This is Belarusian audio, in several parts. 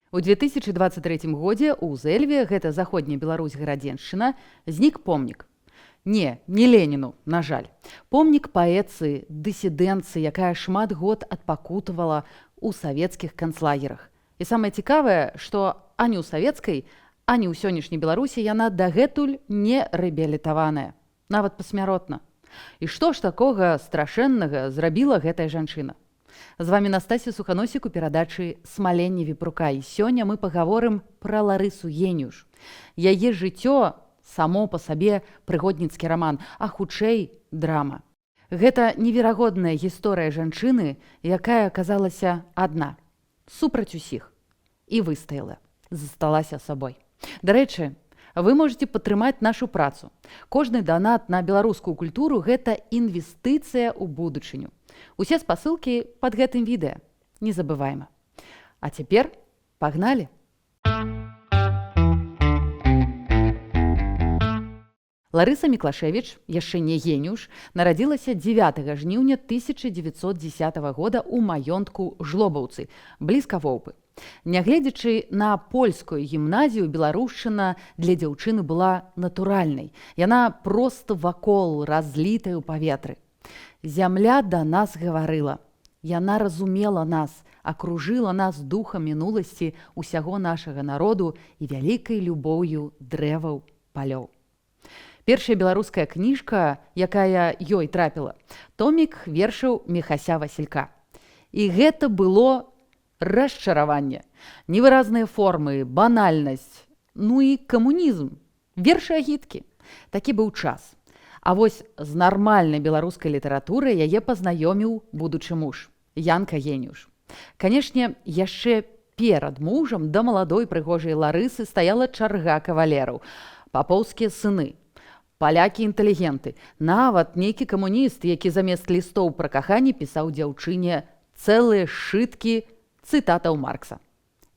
У 2023 годзе ў Зэльве, гэта заходняя Беларусь гарадзеншчына, знік помнік. Не Леніну, на жаль. Помнік паэтцы, дысідэнцыі, якая шмат год адпакутавала ў савецкіх канцлагерах. І самае цікавае, што ані ў савецкай, ані ў сённяшняй Беларусі яна дагэтуль не рэабілітаваная, нават пасмяротна. І што ж такога страшэннага зрабіла гэтая жанчына? З вами Настасья Суханосік у перадачы «Смаленне віпрука». І сёння мы пагаворым пра Ларысу Геніуш. Яе жыццё само па сабе прыгодніцкі раман, а хутчэй драма. Гэта неверагодная гісторыя жанчыны, якая аказалася адна, супраць усіх, і выстаяла, засталася сабой. Дарэчы, вы можете падтрымаць нашу працу. Кожны данат на беларускую культуру – гэта інвестыцыя ў будучыню. Усе спасылкі пад гэтым відэа. Незабывайма. А цяпер пагналі! Ларыса Міклашевіч, яшчэ не Геніуш, нарадзілася 9 жніўня 1910 года ў маёнтку Жлобаўцы, блізка Воўпы. Нягледзячы на польскую гімназію, беларушчына для дзяўчыны была натуральнай. Яна проста вакол, разлітая ў паветры. Зямля да нас гаварыла. Яна разумела нас, акружыла нас духам мінуласці ўсяго нашага народу і вялікай любоўю дрэваў палёў. Першая беларуская кніжка, якая ёй трапіла, томік вершаў Міхася Васілька. І гэта было расчараванне. Невыразныя формы, банальнасць, ну і камунізм, вершы агіткі. Такі быў час. А вось з нармальнай беларускай літаратурай яе пазнаёміў будучы муж, Янка Геніуш. Канешне, яшчэ перад мужам да маладой прыгожай Ларысы стаяла чарга кавалераў, папоўскія сыны, палякі-інтэлігенты, нават нейкі камуніст, які замест лістоў пра каханне пісаў дзяўчыне цэлыя сшыткі цытатаў Маркса.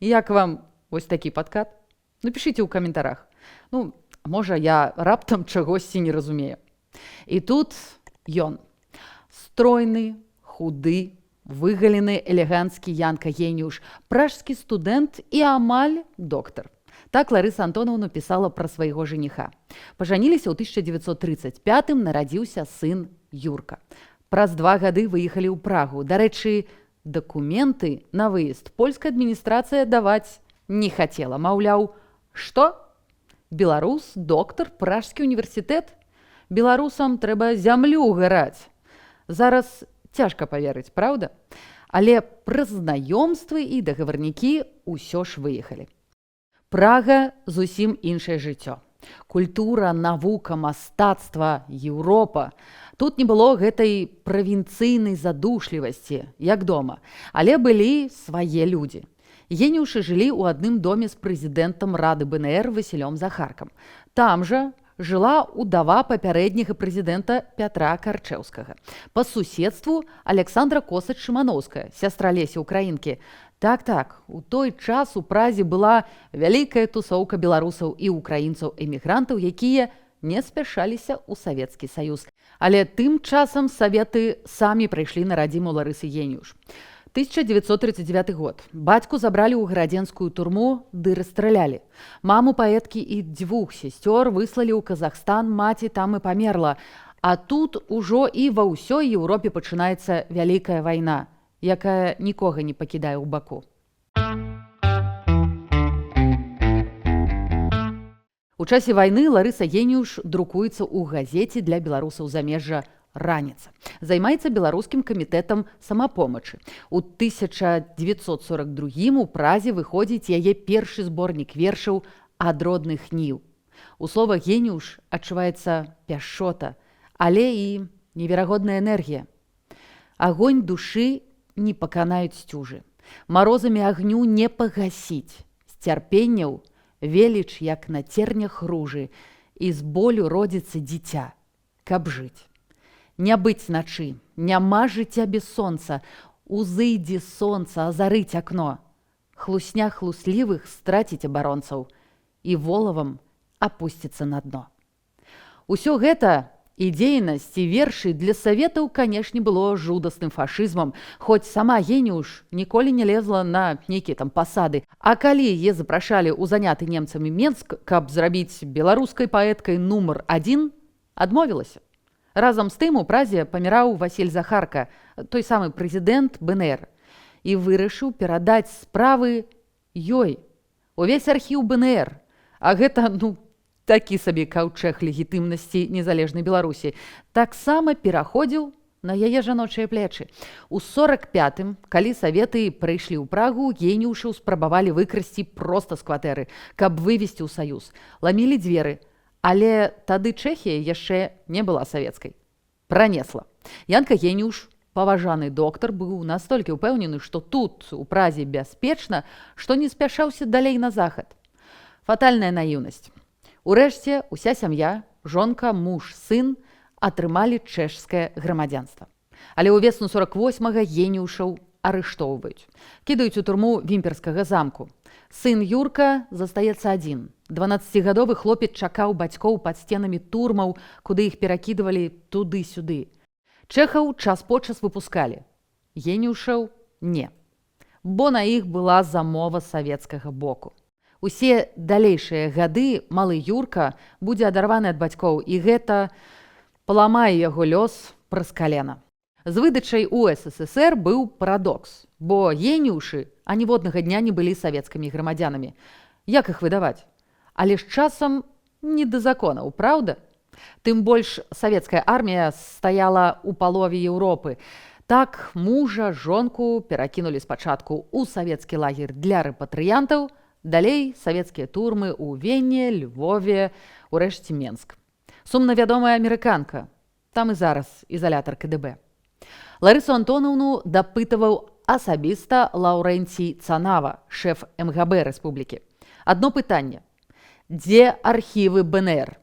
Як вам вось такі падкат? Напішыце ў каментарах. Ну, можа, я раптам чагосьці не разумею. І тут ён. Стройны, худы, выгалены элеганцкі Янка Геніуш, пражскі студэнт і амаль доктар. Так Ларыса Антонаўна пісала пра свайго жаніха. Пажаніліся ў 1935-м, нарадзіўся сын Юрка. Праз 2 гады выехалі ў Прагу. Дарэчы, дакументы на выезд польская адміністрацыя даваць не хацела. Маўляў, што? Беларус, доктар, пражскі універсітэт? Беларусам трэба зямлю гараць. Зараз цяжка паверыць, праўда? Але праз знаёмствы і дагаварнікі ўсё ж выехалі. Прага зусім іншае жыццё. Культура, навука, мастацтва, Еўропа. Тут не было гэтай правінцыйнай задушлівасці, як дома, але былі свае людзі. Геніушы жылі ў адным доме з прэзідэнтам Рады БНР Васілём Захаркам. Там жа жыла удава папярэдняга прэзідэнта Пятра Карчэўскага. Па суседству Александра Косач-Шымановская, сястра Лесі Украінкі. Так, у той час у Празе была вялікая тусоўка беларусаў і украінцаў-эмігрантаў, якія не спяшаліся ў Савецкі Саюз. Але тым часам саветы самі прыйшлі на радзіму Ларысы Геніуш. 1939 год. Бацьку забралі ў гарадзенскую турму ды расстралялі. Маму паэткі і 2 сясцёр выслалі ў Казахстан, маці там і памерла. А тут ужо і ва ўсёй Еўропе пачынаецца вялікая вайна, якая нікога не пакідае ў баку. У часе вайны Ларыса Геніуш друкуецца ў газеце для беларусаў замежжа «Раніца». Займаецца беларускім камітэтам самапомачы. У 1942 у Празе выходзіць яе першы зборнік вершаў «Ад родных ніў». У словах Геніуш адчуваецца пяшчота, але і неверагодная энергія. Агонь душы не паканаюць сцюжы. Марозамі агню не пагасіць. З цярпенняў веліч, як на цернях ружы, і з болю родзіцца дзіця, каб жыць. Не быць начы, няма жыцця без сонца, узыдзі сонца, азарыць акно. Хлусня хлуслівых страціць абаронцаў і волавам апусціцца на дно. Усё гэта І дзейнасць і вершы для саветаў, канешне, было жудасным фашызмам, хоць сама Геніуш ніколі не лезла на нейкія там пасады. А калі яе запрашалі ў заняты немцамі Менск, каб зрабіць беларускай паэткай нумар 1, адмовілася. Разам з тым у Празе паміраў Васіль Захарка, той самы прэзідэнт БНР, і вырашыў перадаць справы ёй. Увесь архіў БНР. А гэта, такі сабе каўчэг легітымнасці незалежнай Беларусі, таксама пераходзіў на яе жаночыя плечы. У 45-м, калі саветы прыйшлі ў Прагу, Геніушаў спрабавалі выкрасці проста з кватэры, каб вывесці ў саюз. Ламілі дзверы, але тады Чэхія яшчэ не была савецкай. Пранесла. Янка Геніуш, паважаны доктар, быў настолькі ўпэўнены, што тут, у Празе, бяспечна, што не спяшаўся далей на захад. Фатальная наіўнасць. Урэшце, уся сям'я, жонка, муж, сын атрымалі чэшскае грамадзянства. Але ўвесну 48-га Геніушаў арыштоўваюць. Кідаюць у турму вімперскага замку. Сын Юрка застаецца адзін. 12-гадовы хлопец чакаў бацькоў пад сценамі турмаў, куды іх перакідвалі туды-сюды. Чэхаў час-почас выпускалі. Геніушаў не. Бо на іх была замова савецкага боку. Усе далейшыя гады малы Юрка будзе адарваны ад бацькоў, і гэта паламае яго лёс праз калена. З выдачай у СССР быў парадокс, бо геніушы аніводнага дня не былі савецкімі грамадзянамі. Як іх выдаваць? Але з часам не да законаў, праўда? Тым больш савецкая армія стаяла ў палове Еўропы. Так мужа, жонку перакінулі спачатку ў савецкі лагер для рэпатрыянтаў, далей савецкія турмы ў Вене, Львове, урэшце Менск. Сумна вядомая амерыканка. Там і зараз ізалятар КДБ. Ларысу Антонаўну дапытываў асабіста Лаўрэнцій Цанава, шэф МГБ рэспублікі. Адно пытанне. Дзе архівы БНР?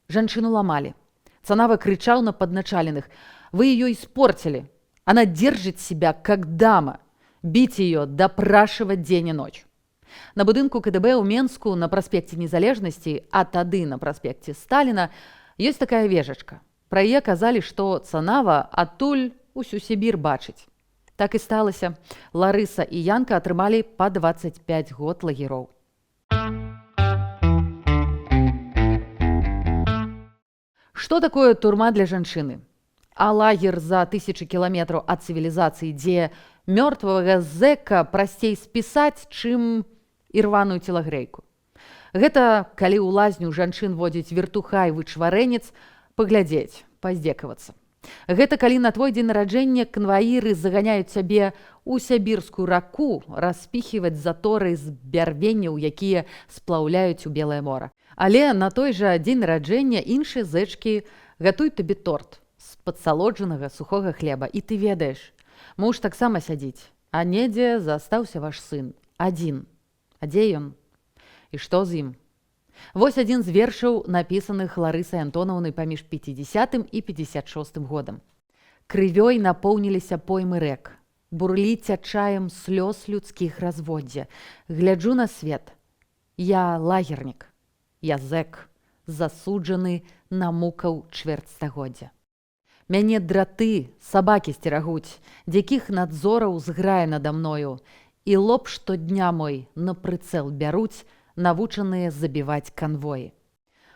Жанчыну ламалі. Цанава крычаў на падначаленых. Вы ее испортили. Она держит себя как дама. Бить ее, допрашивать день и ночь. На будынку КДБ ў Менску на праспекце Незалежнасці, а тады на праспекце Сталіна, ёсць такая вежачка. Пра яе казалі, што Цанава адтуль усю Сібір бачыць. Так і сталася. Ларыса і Янка атрымалі па 25 год лагероў. Што такое турма для жанчыны? А лагер за 1000 кіламетраў ад цывілізацыі, дзе мёртвага зэка прасцей спісаць, чым ірваную целагрэйку. Гэта калі ў лазню жанчын водзіць вертухай вычварэнец, паглядзець, паздзекавацца. Гэта калі на твой дзень нараджэння канваіры заганяюць цябе ў сябірскую раку распіхіваць заторы з бярвенняў, якія сплаўляюць у Белае мора. Але на той жа дзень нараджэння іншыя зэчкі гатуюць табе торт з падсалоджанага сухога хлеба. І ты ведаеш, муж таксама сядзіць, а недзе застаўся ваш сын. Адзін. А дзе ён? І што з ім? Вось адзін з вершаў, напісаных Ларысай Антонаўнай паміж 50-м і 56-м годам. Крывёй напоўніліся поймы рэк. Бурлі цячаем слёз людскіх разводдзя. Гляджу на свет. Я лагернік. Я зэк, засуджаны на мукаў чвэрцьстагоддзя. Мяне драты, сабакі сцерагуць, дзякіх надзораў зграе нада мною, і лоб штодня мой на прыцэл бяруць, навучаныя забіваць канвоі.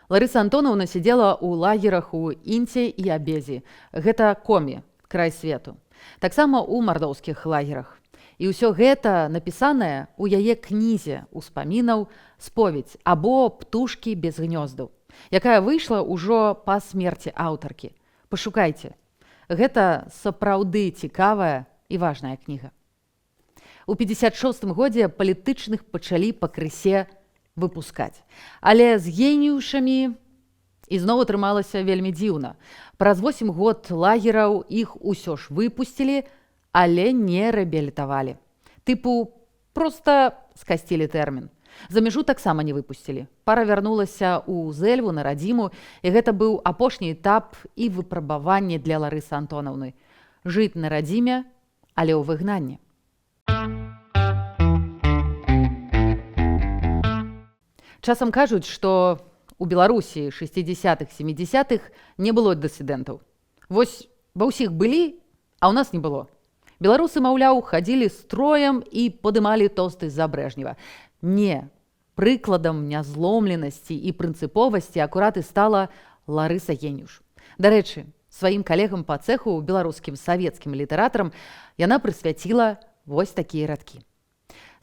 Ларыса Антонаўна сидзела ў лагерах у Інце і Абезе. Гэта Комі, край свету. Таксама ў мардоўскіх лагерах. І ўсё гэта напісанае ў яе кнізе ўспамінаў «Споведь» або «Птушкі без гнёздаў», якая выйшла ўжо па смерці аўтаркі. Пашукайце. Гэта сапраўды цікавая і важная кніга. У 56-м годзе палітычных пачалі пакрысе выпускаць. Але з геніюшамі ізноў атрымалася вельмі дзіўна. Праз 8 год лагераў іх усё ж выпусцілі, але не рэабілітавалі. Тыпу, проста скасцілі тэрмін. За мяжу таксама не выпусцілі. Пара вярнулася ў Зэльву на радзіму, і гэта быў апошні этап і выпрабаванне для Ларысы Антонаўны. Жыць на радзіме, але ў выгнанні. Часам кажуць, што у Беларусі 60-70-х не было дысідэнтаў. Вось ва ўсіх былі, а ў нас не было. Беларусы, маўляў, хадзілі строем і падымалі тосты за Брэжнева. Не, прыкладам нязломленасці і прынцыповасці акурат і стала Ларыса Геніуш. Дарэчы, сваім калегам па цэху, беларускім савецкім літаратарам, яна прысвяціла вось такія радкі.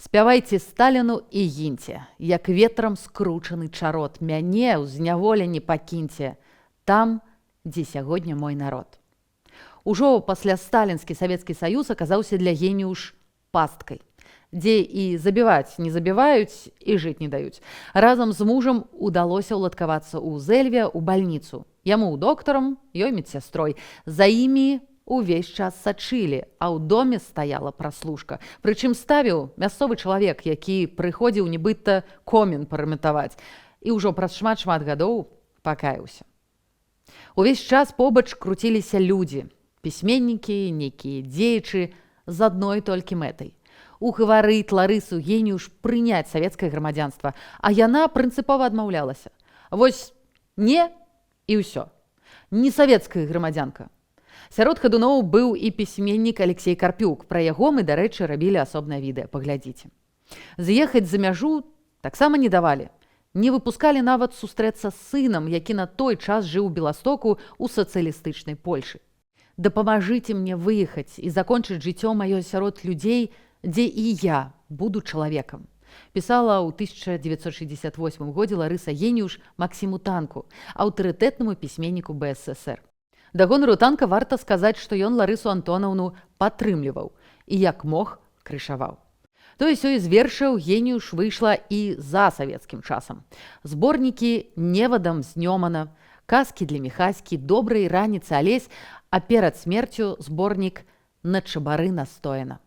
Спявайце Сталіну і гіньце, як ветрам скручаны чарот, мяне ў зняволенні пакіньце, там, дзе сягоння мой народ. Ужо пасля сталінскі Савецкі Саюз аказаўся для Геніуш пасткай, дзе і забіваць не забіваюць, і жыць не даюць. Разам з мужам удалося ўладкавацца ў Зэльве ў бальніцу. Яму доктарам, ёй медсястрой. За імі увесь час сачылі, а ў доме стаяла праслушка. Прычым ставіў мясцовы чалавек, які прыходзіў нібыта комін параментаваць. І ўжо праз шмат-шмат гадоў пакаяўся. Увесь час побач круціліся людзі, пісьменнікі, нейкія дзеячы з адной толькі мэтай. Угаварыць Ларысу Геніуш прыняць савецкае грамадзянства, а яна прынцыпова адмаўлялася. Вось не і ўсё. Не савецкая грамадзянка. Сярод хадуноў быў і пісьменнік Алексей Карпюк. Пра яго мы, дарэчы, рабілі асобнае відэа. Паглядзіце. З'ехаць за мяжу таксама не давалі. Не выпускалі нават сустрэцца з сынам, які на той час жыў у Беластоку ў сацыялістычнай Польшы. Дапамажыце мне выехаць і закончыць жыццё маё сярод людзей, дзе і я буду чалавекам. Пісала ў 1968 годзе Ларыса Геніуш Максіму Танку, аўтарытэтнаму пісьменніку БССР. Да гонару Танка варта сказаць, што ён Ларысу Антонаўну падтрымліваў і як мог крышаваў. Тое-сёе з вершаў Геніуш выйшла і за савецкім часам. Зборнікі «Невадам з Нёмана», «Казкі для Міхаські», «Добрай раніцы Алесь», а перад смерцю зборнік «На чабары настояна».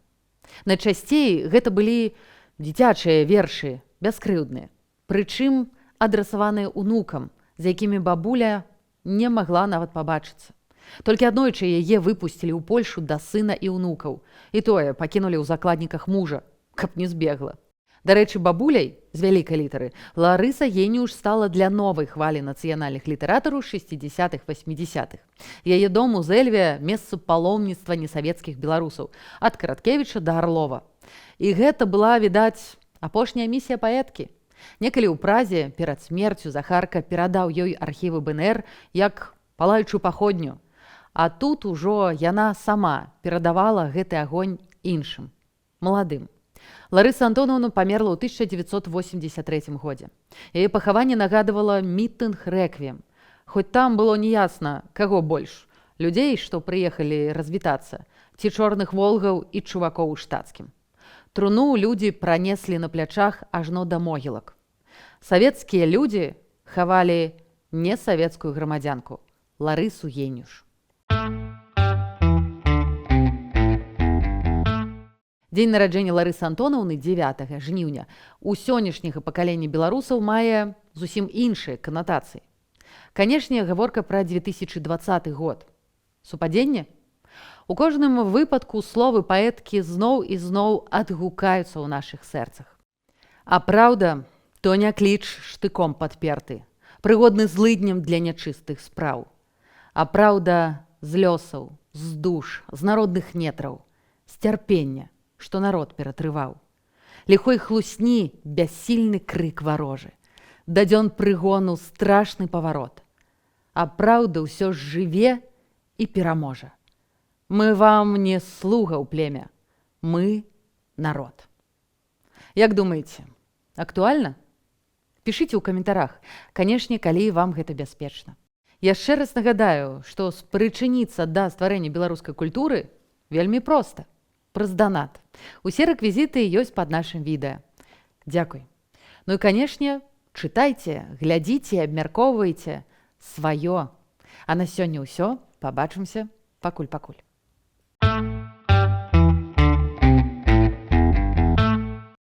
Найчасцей гэта былі дзіцячыя вершы, бяскрыўдныя, прычым адрасаваныя ўнукам, з якімі бабуля не магла нават пабачыцца. Толькі аднойчы яе выпусцілі ў Польшу да сына і ўнукаў, і тое пакінулі ў закладніках мужа, каб не збегла. Дарэчы, бабуляй, з вялікай літары, Ларыса Геніуш стала для новай хвалі нацыянальных літаратараў 60-х-80-х. Яе дом у Зэльве – месца паломніцтва несавецкіх беларусаў, ад Караткевіча да Арлова. І гэта была, відаць, апошняя місія паэткі. Некалі ў Празе перад смерцю Захарка перадаў ёй архівы БНР як палаючую паходню, а тут ужо яна сама перадавала гэты агонь іншым, маладым. Ларыса Антонаўна памерла ў 1983 годзе. Яе пахаванне нагадывала мітынг рэквіем. Хоць там было неясна, каго больш – людзей, што прыехалі развітацца, ці чорных волгаў і чувакоў у штацкім. Труну людзі пранеслі на плячах ажно да могілак. Савецкія людзі хавалі несавецкую грамадзянку – Ларысу Геніуш. Дзень нараджэння Ларысы Антонаўны 9 жніўня у сённяшняга пакалення беларусаў мае зусім іншыя канатацыі. Канешне, гаворка пра 2020 год. Супадзенне? У кожным выпадку словы паэткі зноў і зноў адгукаюцца ў нашых сэрцах. А праўда, то не кліч штыком падперты, прыгодны злыднем для нячыстых спраў. А праўда з лёсаў, з душ, з народных нетраў, з цярпення, што народ ператрываў. Ліхой хлусні бяссільны крык варожы, дадзён прыгону страшны паварот. А праўда ўсё ж жыве і пераможа. Мы вам не слуга ў племя, мы народ. Як думаеце, актуальна? Пішыце ў каментарах, канешне, калі вам гэта бяспечна. Яшчэ раз нагадаю, што спрычыніцца да стварэння беларускай культуры вельмі проста. Праз данат. Усе рэквізіты ёсць пад нашым відэа. Дзякуй. Ну і, канешне, чытайце, глядзіце і абмяркоўвайце сваё. А на сёння ўсё. Пабачымся. Пакуль-пакуль.